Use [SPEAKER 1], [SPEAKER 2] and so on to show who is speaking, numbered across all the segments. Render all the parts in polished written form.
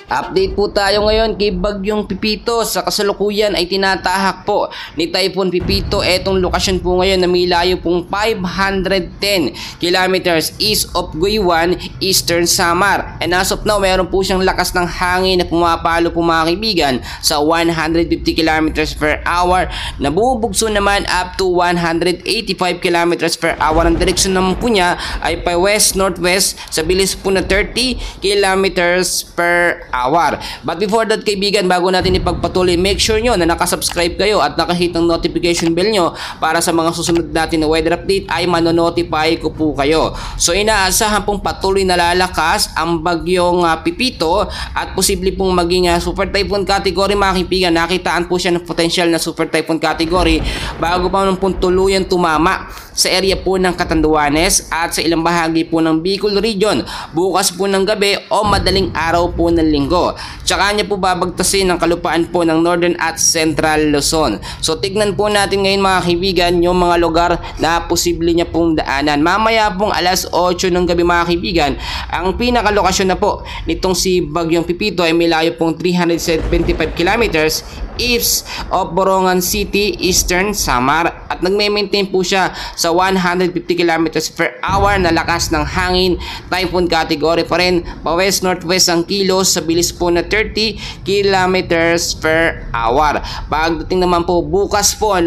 [SPEAKER 1] Update po tayo ngayon kay Bagyong Pipito. Sa kasalukuyan ay tinatahak po ni Typhoon Pipito etong lokasyon po ngayon na may layo pong 510 kilometers east of Guiwan, Eastern Samar. And as of now, meron po siyang lakas ng hangin na pumapalo po mga kaibigan sa 150 kilometers per hour na bumubugso naman up to 185 kilometers per hour. Ang direksyon naman po niya ay pa west-northwest sa bilis po na 30 kilometers per hour. But before that kaibigan, bago natin ipagpatuloy, make sure nyo na nakasubscribe kayo at nakahit ang notification bell nyo para sa mga susunod natin na weather update ay manonotify ko po kayo. So inaasahan pong patuloy na lalakas ang Bagyong Pipito at posible pong maging super typhoon category mga kaibigan. Nakitaan po siya ng potential na super typhoon category bago pa naman pong tuluyan tumama sa area po ng Catanduanes at sa ilang bahagi po ng Bicol region bukas po ng gabi o madaling araw po ng linggo. Tsaka niya po babagtasin ang kalupaan po ng Northern at Central Luzon. So tignan po natin ngayon mga kaibigan yung mga lugar na posible niya pong daanan. Mamaya pong alas 8 ng gabi mga kaibigan, ang pinakalokasyon na po nitong si Bagyong Pipito ay may layo pong 375 kilometers east of Borongan City, Eastern Samar at nagme-maintain po siya sa 150 kilometers per hour na lakas ng hangin. Typhoon category pa rin, pa west-northwest ang kilos sa bilis po na 30 kilometers per hour. Pagdating naman po bukas po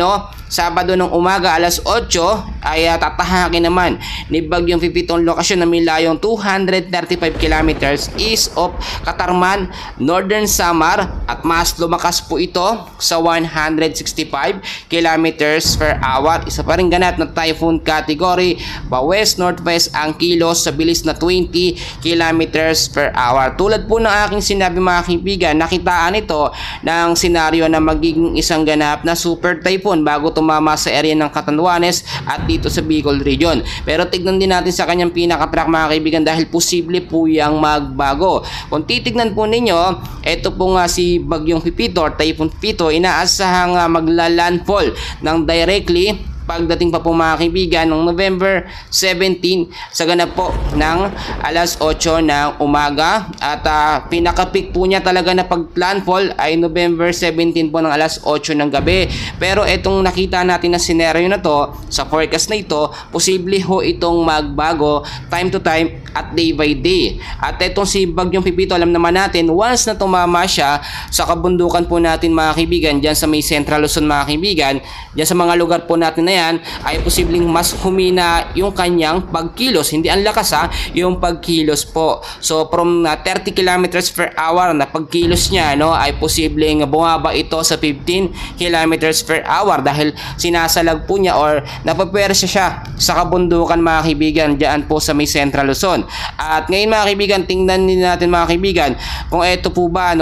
[SPEAKER 1] Sabado ng umaga alas 8 ay tatahakin naman ni Bagyong Pipito ang lokasyon na may layong 235 kilometers east of Katarman, Northern Samar at mas lumakas po ito sa 165 kilometers per hour. Isa pa rin ganap na typhoon category, pa west-northwest ang kilos sa bilis na 20 kilometers per hour. Tulad po ng aking sinabi mga kaibigan, nakitaan ito ng senaryo na magiging isang ganap na super typhoon bago tumama sa area ng Catanduanes at dito sa Bicol region. Pero tignan din natin sa kanyang pinaka-track mga kaibigan dahil posible po yang magbago. Kung titignan po ninyo, ito po nga si Bagyong Pipito or Typhoon Pipito, inaasahang magla-landfall ng directly pagdating pa po mga kaibigan ng November 17 sa ganap po ng alas 8 ng umaga at pinaka-peak po niya talaga na pag-landfall ay November 17 po ng alas 8 ng gabi. Pero itong nakita natin na scenario na to sa forecast na ito, posible ho itong magbago time to time at day by day. At itong si Bagyong Pipito, alam naman natin once na tumama siya sa kabundukan po natin mga kaibigan, dyan sa may Central Luzon mga kaibigan, dyan sa mga lugar po natin na yan, ay posibleng mas humina yung kanyang pagkilos. Hindi ang lakas yung pagkilos po. So from 30 kilometers per hour na pagkilos niya ay posibleng bumaba ito sa 15 kilometers per hour dahil sinasalag po niya or napapwersa siya sa kabundukan mga kaibigan dyan po sa may Central Luzon. At ngayon mga kaibigan, tingnan din natin mga kaibigan kung ito po ba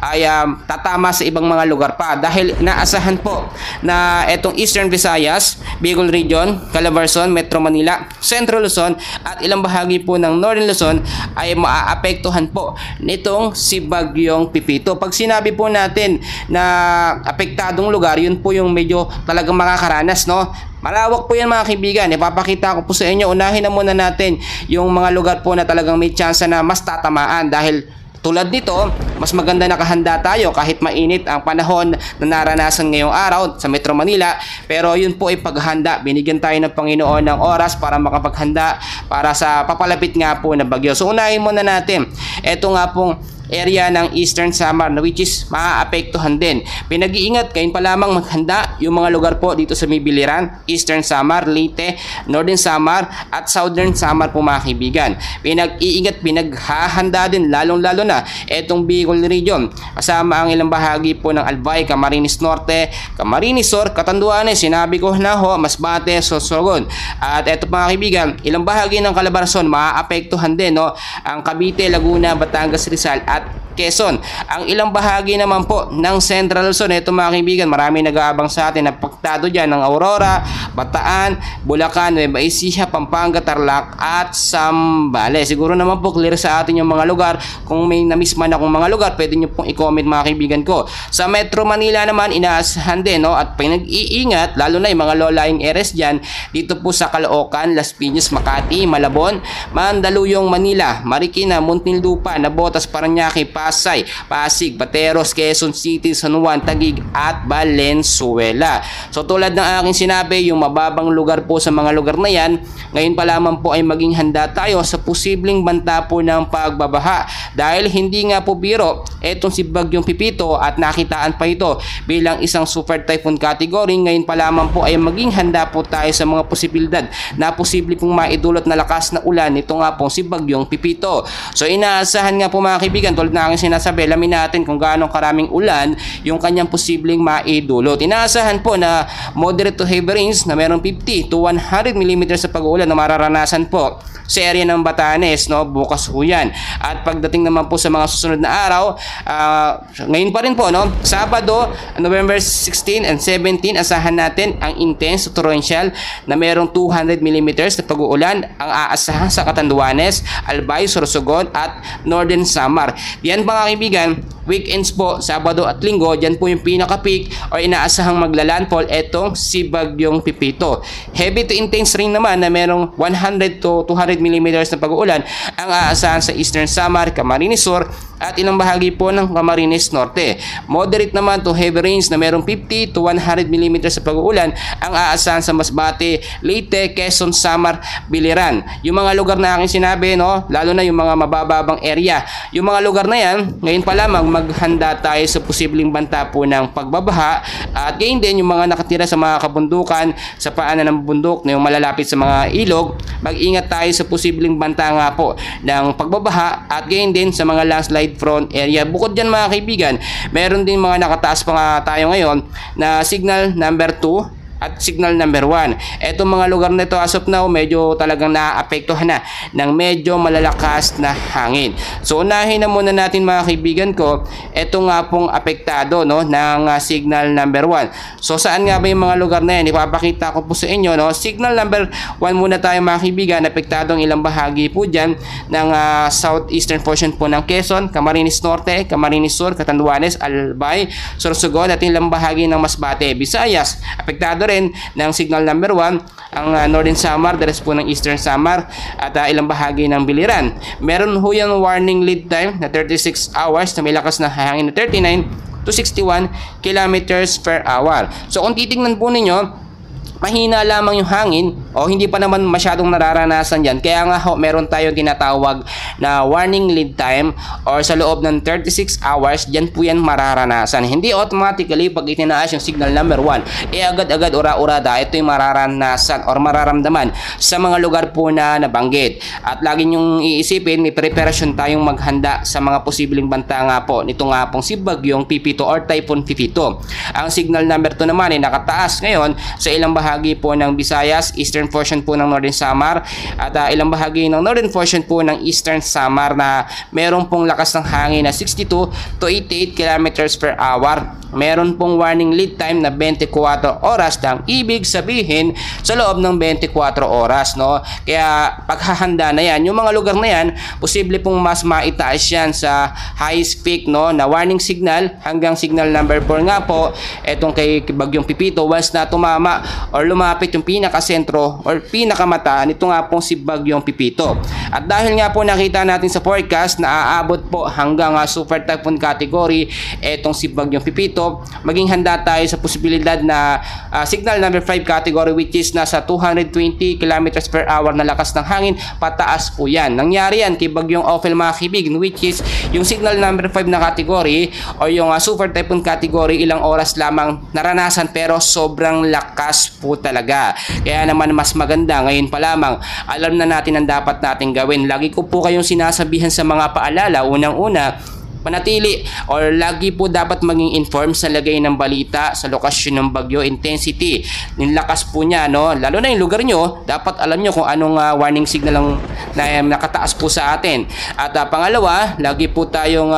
[SPEAKER 1] ay tatama sa ibang mga lugar pa dahil naasahan po na itong Eastern Visayas, Bicol region, Calabarzon, Metro Manila, Central Luzon at ilang bahagi po ng Northern Luzon ay maaapektuhan po nitong si Bagyong Pipito. Pag sinabi po natin na apektadong lugar, yun po yung medyo talagang makakaranas Malawak po yan mga kaibigan. Ipapakita ko po sa inyo. Unahin na muna natin yung mga lugar po na talagang may chance na mas tatamaan dahil tulad nito, mas maganda nakahanda tayo kahit mainit ang panahon na naranasan ngayong araw sa Metro Manila. Pero yun po ay paghahanda. Binigyan tayo ng Panginoon ng oras para makapaghanda para sa papalapit nga po na bagyo. So unahin muna natin. Ito nga pong area ng Eastern Samar which is maaapektuhan din. Pinag-iingat kayo pa lamang maghanda yung mga lugar po dito sa Mibiliran, Eastern Samar, Leyte, Northern Samar at Southern Samar po mga kaibigan. Pinag-iingat, pinaghahanda din lalong-lalo na etong Bicol region kasama ang ilang bahagi po ng Albay, Camarines Norte, Camarines Sur, Catanduanes, sinabi ko na Masbate, Sorsogon. At eto mga kaibigan, ilang bahagi ng Calabarzon maaapektuhan din ang Cavite, Laguna, Batangas, Rizal at Quezon. Ang ilang bahagi naman po ng Central Luzon, ito mga kaibigan, marami nag-aabang sa atin na paktado dyan ng Aurora, Bataan, Bulacan, Nueva Ecija, Pampanga, Tarlac at Zambales. Siguro naman po clear sa atin yung mga lugar. Kung may na-miss man akong mga lugar, pwede nyo pong i-comment mga kaibigan ko. Sa Metro Manila naman, inaasahan din at pinag-iingat, lalo na yung mga low-lying areas dyan, dito po sa Caloocan, Las Piñas, Makati, Malabon, Mandaluyong, Manila, Marikina, Muntinlupa, Navotas, Parañaque, Pasay, Pasig, Pateros, Quezon City, San Juan, Taguig at Valenzuela. So tulad ng aking sinabi, yung mababang lugar po sa mga lugar na yan, ngayon pa lamang po ay maging handa tayo sa posibleng banta po ng pagbabaha. Dahil hindi nga po biro etong si Bagyong Pipito at nakitaan pa ito bilang isang super typhoon category. Ngayon pa lamang po ay maging handa po tayo sa mga posibilidad na posible pong maidulot na lakas na ulan nito nga po si Bagyong Pipito. So inaasahan nga po mga kaibigan, tulad na aking sinasabi, alamin natin kung gaano karaming ulan yung kanyang posibleng maidulot. Inaasahan po na moderate to heavy rains na mayroong 50 to 100 mm sa pag-uulan na mararanasan po sa area ng Batanes, no, bukas po yan. At pagdating naman po sa mga susunod na araw, ngayon pa rin po, no, Sabado, November 16 and 17, asahan natin ang intense torrential na mayroong 200 mm na pag-uulan ang aasahan sa Catanduanes, Albay, Sorsogon at Northern Samar. Yan mga kaibigan, weekends po, Sabado at Linggo, dyan po yung pinaka-peak o inaasahang maglalandfall etong si Bagyong Pipito. Heavy to intense rain naman na merong 100 to 200 mm na pag-uulan ang aasahan sa Eastern Samar, Camarines Sur at ilang bahagi po ng Camarines Norte. Moderate naman to heavy rains na merong 50 to 100 mm sa pag-uulan ang aasahan sa Masbate, Leyte, Quezon, Samar, Biliran. Yung mga lugar na aking sinabi, no, lalo na yung mga mabababang area. Yung mga lugar na yan, ngayon pa lamang maghanda tayo sa posibleng banta po ng pagbabaha at gayon din yung mga nakatira sa mga kabundukan, sa paanan ng bundok na yung malalapit sa mga ilog, mag-ingat tayo sa posibleng banta nga po ng pagbabaha at gayon din sa mga landslide prone area. Bukod dyan mga kaibigan, meron din mga nakataas pa nga tayo ngayon na signal number 2 at signal number 1. Etong mga lugar na ito as of now, medyo talagang naapektuhan na ng medyo malalakas na hangin. So unahin na muna natin mga kaibigan ko, eto nga pong apektado, no, ng signal number 1. So saan nga ba yung mga lugar na yan? Ipapakita ko po sa inyo, no. Signal number 1 muna tayo mga kaibigan. Apektado ang ilang bahagi po dyan ng southeastern portion po ng Quezon, Camarines Norte, Camarines Sur, Catanduanes, Albay, Sorsogon at ilang bahagi ng Masbate, Visayas. Apektado rin ng signal number 1 ang Northern Samar, the rest po ng Eastern Samar at ilang bahagi ng Biliran. Meron ho yung warning lead time na 36 hours na may lakas na hangin na 39 to 61 kilometers per hour. So kung titingnan po ninyo, mahina lamang yung hangin o hindi pa naman masyadong nararanasan yan. Kaya nga ho, meron tayong tinatawag na warning lead time or sa loob ng 36 hours, dyan po yan mararanasan. Hindi automatically pag itinaas yung signal number 1, agad-agad ura-urada ito yung mararanasan or mararamdaman sa mga lugar po na nabanggit. At lagi nyong iisipin, may preparasyon tayong maghanda sa mga posibleng banta nga po. Nito nga pong si Bagyong Pipito or Typhoon Pipito. Ang signal number 2 naman ay nakataas ngayon sa ilang bahagi po ng Visayas, eastern portion po ng Northern Samar at ilang bahagi ng northern portion po ng Eastern Samar na meron pong lakas ng hangin na 62 to 88 kilometers per hour. Meron pong warning lead time na 24 oras lang. Ibig sabihin sa loob ng 24 oras, no? Kaya paghahanda na yan, yung mga lugar na yan, posible pong mas maitaas yan sa highest peak, no, na warning signal hanggang signal number 4 nga po. Etong kay Bagyong Pipito, once na tumama or lumapit yung pinakasentro or pinakamata, nito nga pong si Bagyong Pipito. At dahil nga po nakita natin sa forecast na aabot po hanggang super typhoon category etong si Bagyong Pipito, maging handa tayo sa posibilidad na signal number 5 category, which is nasa 220 kilometers per hour na lakas ng hangin, pataas po yan. Nangyari yan kay Bagyong Ophel mga kaibigan, which is yung signal number 5 na category o yung super typhoon category, ilang oras lamang naranasan pero sobrang lakas po talaga. Kaya naman mas maganda ngayon pa lamang, alam na natin ang dapat natin gawin. Lagi ko po kayong sinasabihan sa mga paalala, unang-una, panatili or lagi po dapat maging informed sa lagay ng balita sa lokasyon ng bagyo, intensity, yung lakas po niya, no? Lalo na yung lugar nyo, dapat alam nyo kung anong warning signal ang nakataas po sa atin. At pangalawa, lagi po tayong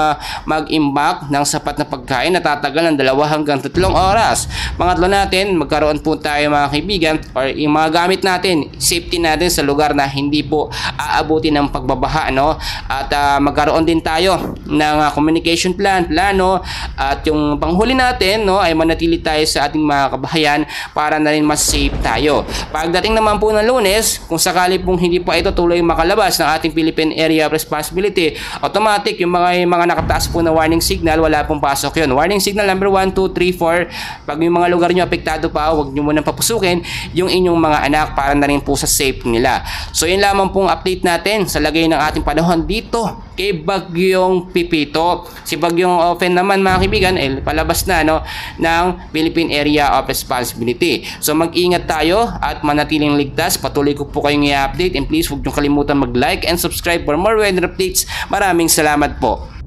[SPEAKER 1] mag-imbak ng sapat na pagkain na tatagal ng 2 hanggang 3 oras. Pangatlo natin, magkaroon po tayo mga kaibigan or yung mga gamit natin, safety natin sa lugar na hindi po aabuti ng pagbabaha, no? At magkaroon din tayo ng communication plano at yung panghuli natin, no, ay manatili tayo sa ating mga kabahayan para na rin mas safe tayo. Pagdating naman po ng Lunes, kung sakali pong hindi pa ito tuloy makalabas ng ating Philippine Area of Responsibility, automatic yung mga nakataas po na warning signal, wala pong pasok yun. Warning signal number 1, 2, 3, 4. Pag yung mga lugar nyo apektado pa, huwag nyo munang papusukin yung inyong mga anak para na rin po sa safe nila. So yun lamang pong update natin sa lagay ng ating panahon dito kay Bagyong Pipito. Si Bagyong Ofen naman mga kaibigan, palabas na ng Philippine Area of Responsibility. So mag-ingat tayo at manatiling ligtas. Patuloy ko po kayong i-update, and please huwag niyong kalimutan mag-like and subscribe for more weather updates. Maraming salamat po.